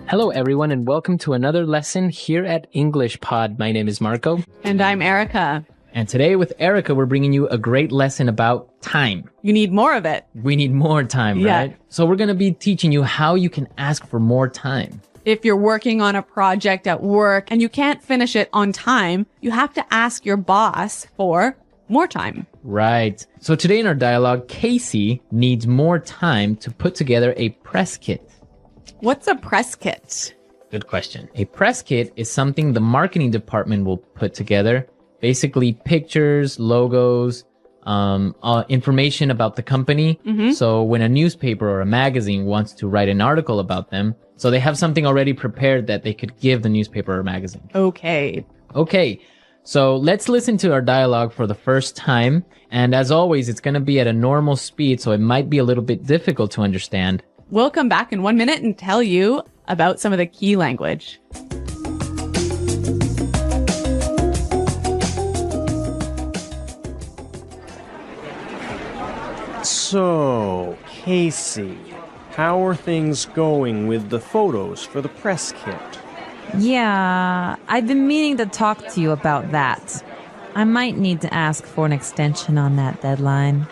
Hello, everyone, and welcome to another lesson here at English Pod. My name is Marco. And I'm Erica. And today with Erica, we're bringing you a great lesson about time. You need more of it. We need more time, right? So we're going to be teaching you how you can ask for more time. If you're working on a project at work and you can't finish it on time, you have to ask your boss for more time. Right. So today in our dialogue, Casey needs more time to put together a press kit. What's a press kit? Good question. A press kit is something the marketing department will put together. Basically pictures, logos, information about the company. So when a newspaper or a magazine wants to write an article about them, so they have something already prepared that they could give the newspaper or magazine. Okay. So let's listen to our dialogue for the first time. And as always, it's going to be at a normal speed, so it might be a little bit difficult to understand. We'll come back in 1 minute and tell you about some of the key language. So, Casey, how are things going with the photos for the press kit? Yeah, I've been meaning to talk to you about that. I might need to ask for an extension on that deadline.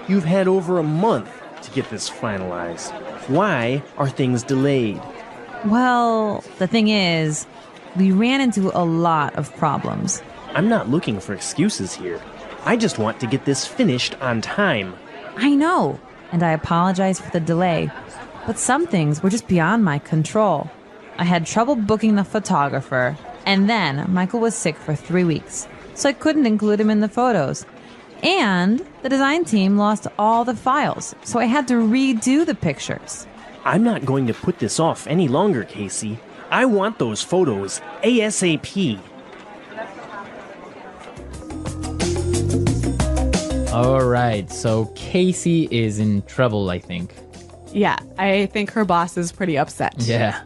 You've had over a month to get this finalized. Why are things delayed? Well, the thing is, we ran into a lot of problems. I'm not looking for excuses here. I just want to get this finished on time. I know, and I apologize for the delay, but some things were just beyond my control. I had trouble booking the photographer, and then Michael was sick for 3 weeks, so I couldn't include him in the photos. And the design team lost all the files, so I had to redo the pictures. I'm not going to put this off any longer, Casey. I want those photos ASAP. All right. So Casey is in trouble, I think. Yeah, I think her boss is pretty upset. Yeah.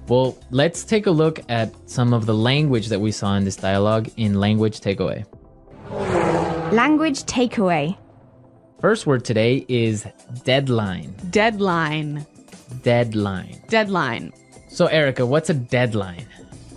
Well, let's take a look at some of the language that we saw in this dialogue in Language Takeaway. Language takeaway. First word today is deadline. Deadline. Deadline. Deadline. So, Erica, what's a deadline?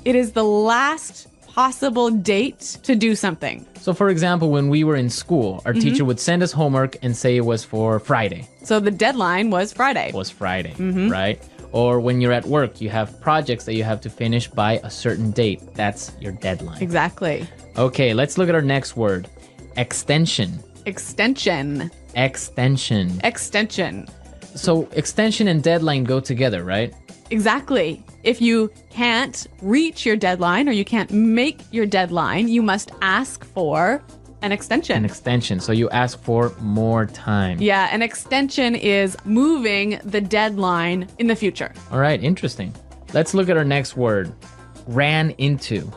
It is the last possible date to do something. So, for example, when we were in school, our teacher would send us homework and say it was for Friday. So the deadline was Friday. Right? Or when you're at work, you have projects that you have to finish by a certain date. That's your deadline. Exactly. Okay, let's look at our next word. Extension. Extension. Extension. Extension. So extension and deadline go together, right? Exactly. If you can't reach your deadline or you can't make your deadline, you must ask for an extension. An extension. So you ask for more time. Yeah, an extension is moving the deadline in the future. All right, interesting. Let's look at our next word. Ran into.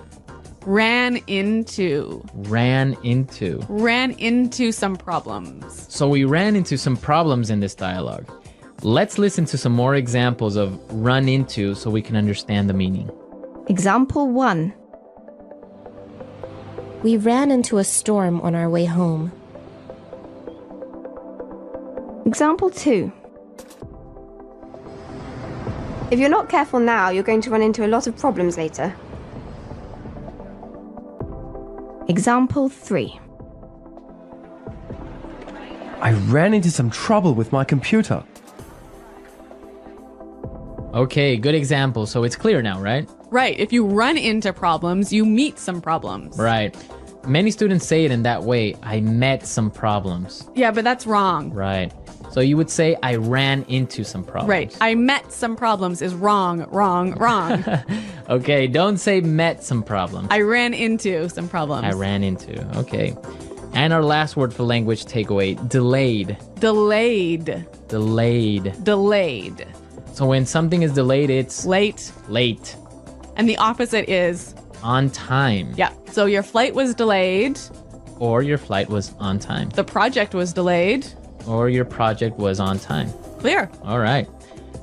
Ran into. Ran into. Ran into some problems. So we ran into some problems in this dialogue. Let's listen to some more examples of run into so we can understand the meaning. Example 1. We ran into a storm on our way home. Example 2. If you're not careful now, you're going to run into a lot of problems later. Example 3. I ran into some trouble with my computer. Okay, good example. So it's clear now, right? Right. If you run into problems, you meet some problems. Right. Many students say it in that way. I met some problems. Yeah, but that's wrong. Right. So you would say I ran into some problems. Right. I met some problems is wrong, wrong, wrong. Okay, don't say met some problems. I ran into some problems. I ran into. Okay. And our last word for language takeaway, delayed. Delayed. Delayed. Delayed. So when something is delayed, it's late. Late. And the opposite is on time. Yeah. So your flight was delayed. Or your flight was on time. The project was delayed. Or your project was on time. Clear. All right.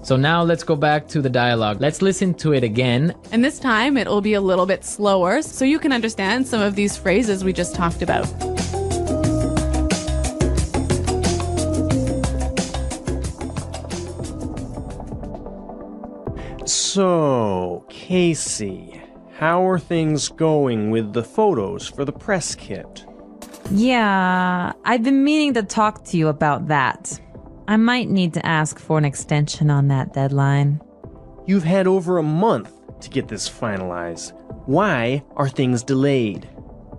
So now let's go back to the dialogue. Let's listen to it again. And this time it will be a little bit slower so you can understand some of these phrases we just talked about. So, Casey, how are things going with the photos for the press kit? Yeah, I've been meaning to talk to you about that. I might need to ask for an extension on that deadline. You've had over a month to get this finalized. Why are things delayed?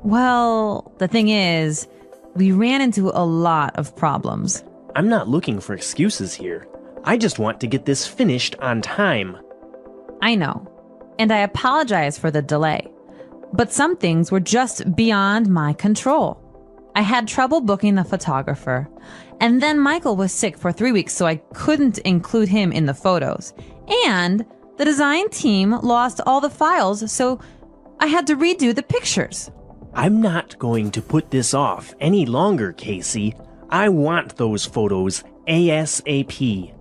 Well, the thing is, we ran into a lot of problems. I'm not looking for excuses here. I just want to get this finished on time. I know, and I apologize for the delay. But some things were just beyond my control. I had trouble booking the photographer, and then Michael was sick for 3 weeks, so I couldn't include him in the photos. And the design team lost all the files, so I had to redo the pictures. I'm not going to put this off any longer, Casey. I want those photos ASAP.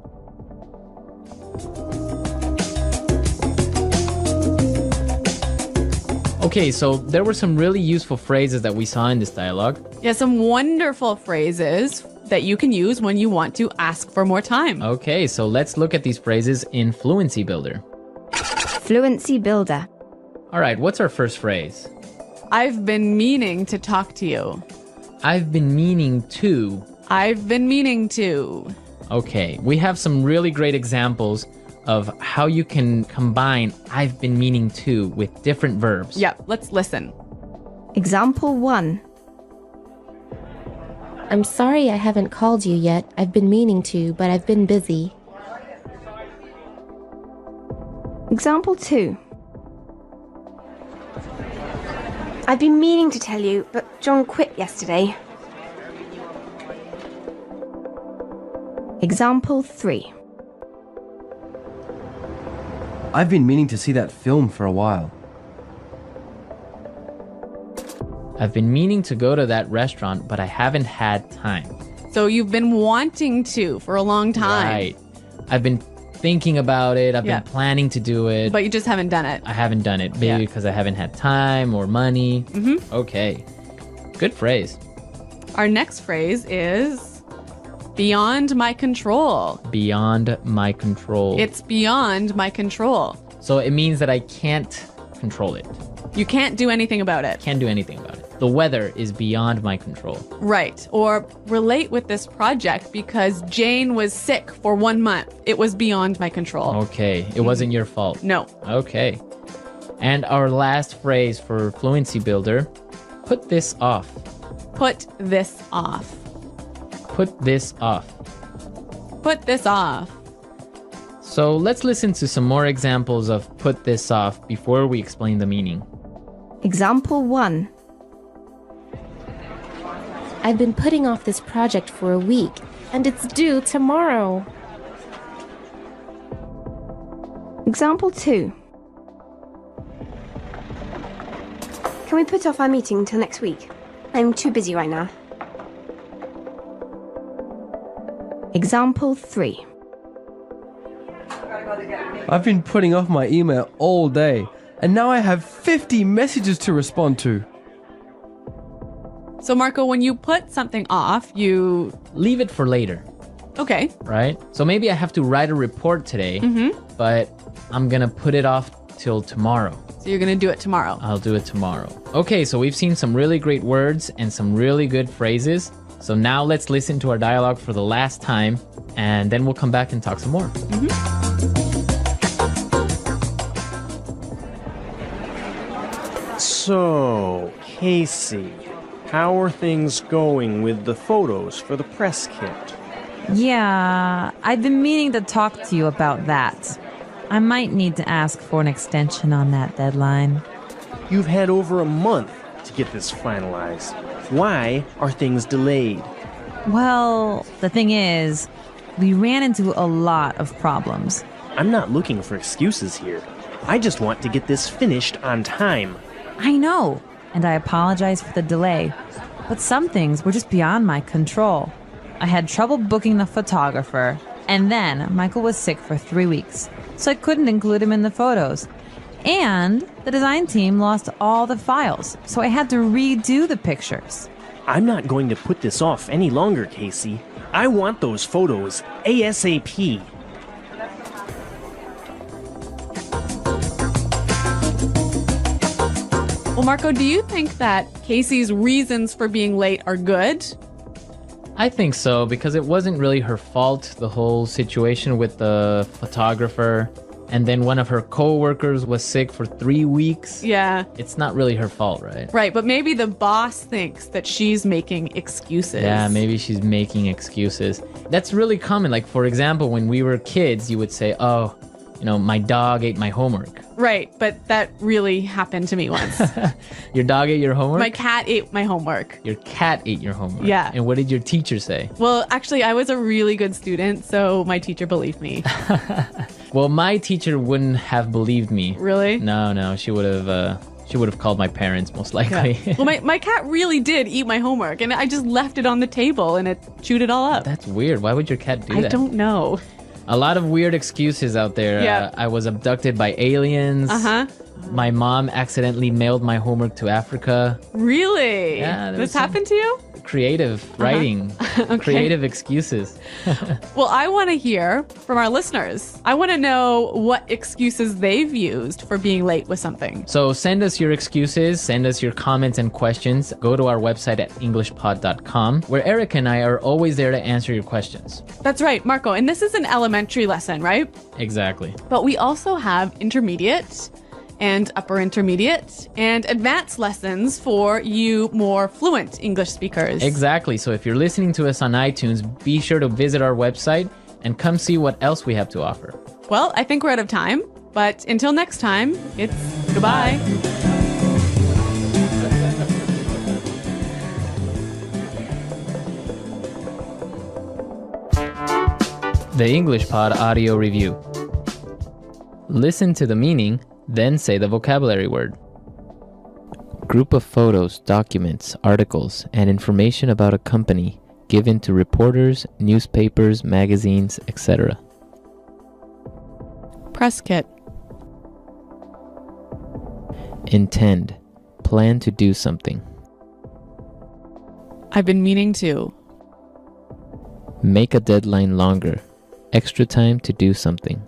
Okay, so there were some really useful phrases that we saw in this dialogue. Yeah, some wonderful phrases that you can use when you want to ask for more time. Okay, so let's look at these phrases in Fluency Builder. Fluency Builder. All right, what's our first phrase? I've been meaning to talk to you. I've been meaning to. I've been meaning to. Okay, we have some really great examples of how you can combine I've been meaning to with different verbs. Yep, let's listen. Example 1. I'm sorry I haven't called you yet. I've been meaning to, but I've been busy. Example 2. I've been meaning to tell you, but John quit yesterday. Example 3. I've been meaning to see that film for a while. I've been meaning to go to that restaurant, but I haven't had time. So you've been wanting to for a long time. Right. I've been thinking about it. I've been planning to do it. But you just haven't done it. I haven't done it. Maybe because I haven't had time or money. Mm-hmm. Okay. Good phrase. Our next phrase is beyond my control. Beyond my control. It's beyond my control. So it means that I can't control it. You can't do anything about it. Can't do anything about it. The weather is beyond my control. Right. Or relate with this project because Jane was sick for 1 month. It was beyond my control. Okay. It wasn't your fault. No. Okay. And our last phrase for Fluency Builder, put this off. Put this off. Put this off. Put this off. So let's listen to some more examples of put this off before we explain the meaning. Example 1. I've been putting off this project for a week, and it's due tomorrow. Example 2. Can we put off our meeting till next week? I'm too busy right now. Example 3. I've been putting off my email all day, and now I have 50 messages to respond to. So Marco, when you put something off, you... Leave it for later. Okay. Right? So maybe I have to write a report today, but I'm going to put it off till tomorrow. So you're going to do it tomorrow. I'll do it tomorrow. Okay, so we've seen some really great words and some really good phrases. So now let's listen to our dialogue for the last time, and then we'll come back and talk some more. So, Casey, how are things going with the photos for the press kit? Yeah, I've been meaning to talk to you about that. I might need to ask for an extension on that deadline. You've had over a month to get this finalized. Why are things delayed? Well, the thing is, we ran into a lot of problems. I'm not looking for excuses here. I just want to get this finished on time. I know, and I apologize for the delay. But some things were just beyond my control. I had trouble booking the photographer, and then Michael was sick for 3 weeks, so I couldn't include him in the photos. And the design team lost all the files, so I had to redo the pictures. I'm not going to put this off any longer, Casey. I want those photos ASAP. Well, Marco, do you think that Casey's reasons for being late are good? I think so, because it wasn't really her fault, the whole situation with the photographer. And then one of her co-workers was sick for 3 weeks. Yeah. It's not really her fault, right? Right, but maybe the boss thinks that she's making excuses. Yeah, maybe she's making excuses. That's really common. Like, for example, when we were kids, you would say, oh, my dog ate my homework. Right, but that really happened to me once. Your dog ate your homework? My cat ate my homework. Your cat ate your homework? Yeah. And what did your teacher say? Well, actually, I was a really good student, so my teacher believed me. Well, my teacher wouldn't have believed me. Really? No, she would have called my parents, most likely. Yeah. Well, my cat really did eat my homework, and I just left it on the table, and it chewed it all up. That's weird. Why would your cat do that? I don't know. A lot of weird excuses out there. Yeah. I was abducted by aliens. Uh-huh. My mom accidentally mailed my homework to Africa. Really? Yeah. This happened to you? Creative writing. Okay. Creative excuses. Well, I want to hear from our listeners. I want to know what excuses they've used for being late with something. So send us your excuses, send us your comments and questions. Go to our website at englishpod.com, where Eric and I are always there to answer your questions. That's right, Marco. And this is an elementary lesson, right? Exactly. But we also have intermediate and upper intermediate and advanced lessons for you more fluent English speakers. Exactly. So if you're listening to us on iTunes, be sure to visit our website and come see what else we have to offer. Well, I think we're out of time, but until next time, it's goodbye. The English Pod Audio Review. Listen to the meaning, then say the vocabulary word. Group of photos, documents, articles, and information about a company given to reporters, newspapers, magazines, etc. Press kit. Intend. Plan to do something. I've been meaning to. Make a deadline longer. Extra time to do something.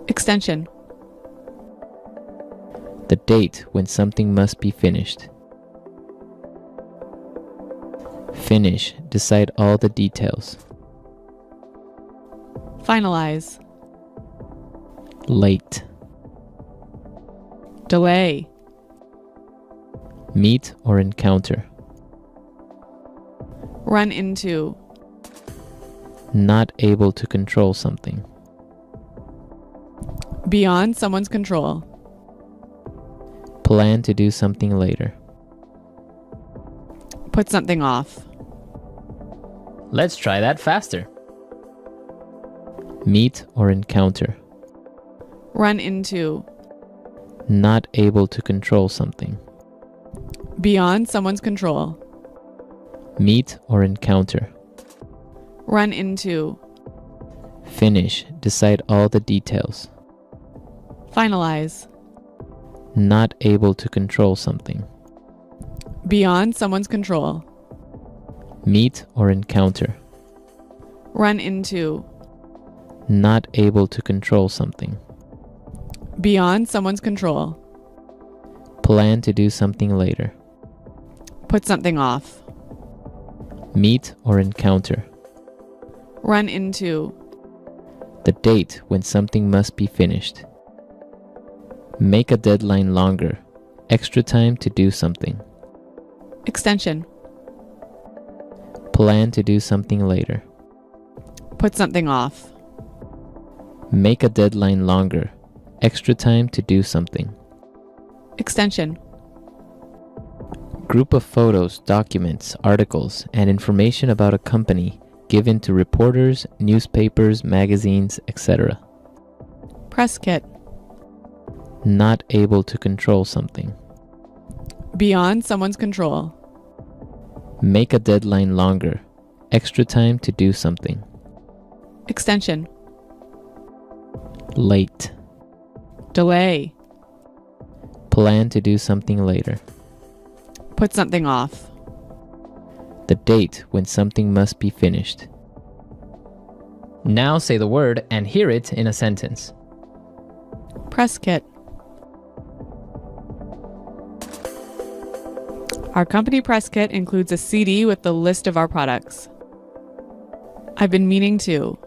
Extension. The date when something must be finished. Finish. Decide all the details. Finalize. Late. Delay. Meet or encounter. Run into. Not able to control something. Beyond someone's control. Plan to do something later. Put something off. Let's try that faster. Meet or encounter. Run into. Not able to control something. Beyond someone's control. Meet or encounter. Run into. Finish. Decide all the details. Finalize. Not able to control something. Beyond someone's control. Meet or encounter. Run into. Not able to control something. Beyond someone's control. Plan to do something later. Put something off. Meet or encounter. Run into. The date when something must be finished. Make a deadline longer. Extra time to do something. Extension. Plan to do something later. Put something off. Make a deadline longer. Extra time to do something. Extension. Group of photos, documents, articles, and information about a company given to reporters, newspapers, magazines, etc. Press kit. Not able to control something. Beyond someone's control. Make a deadline longer. Extra time to do something. Extension. Late. Delay. Plan to do something later. Put something off. The date when something must be finished. Now say the word and hear it in a sentence. Press kit. Our company press kit includes a CD with the list of our products. I've been meaning to.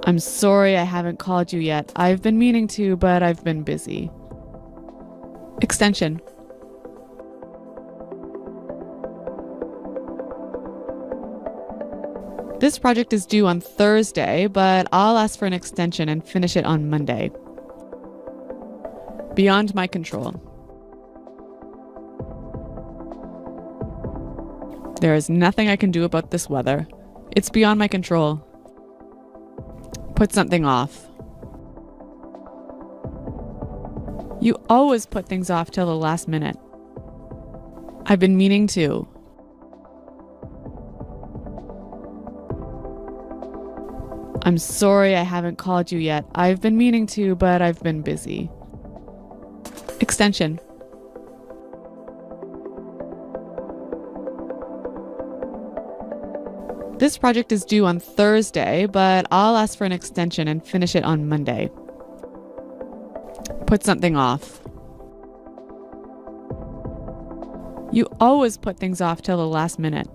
I'm sorry I haven't called you yet. I've been meaning to, but I've been busy. Extension. This project is due on Thursday, but I'll ask for an extension and finish it on Monday. Beyond my control. There is nothing I can do about this weather. It's beyond my control. Put something off. You always put things off till the last minute. I've been meaning to. I'm sorry I haven't called you yet. I've been meaning to, but I've been busy. Extension. This project is due on Thursday, but I'll ask for an extension and finish it on Monday. Put something off. You always put things off till the last minute.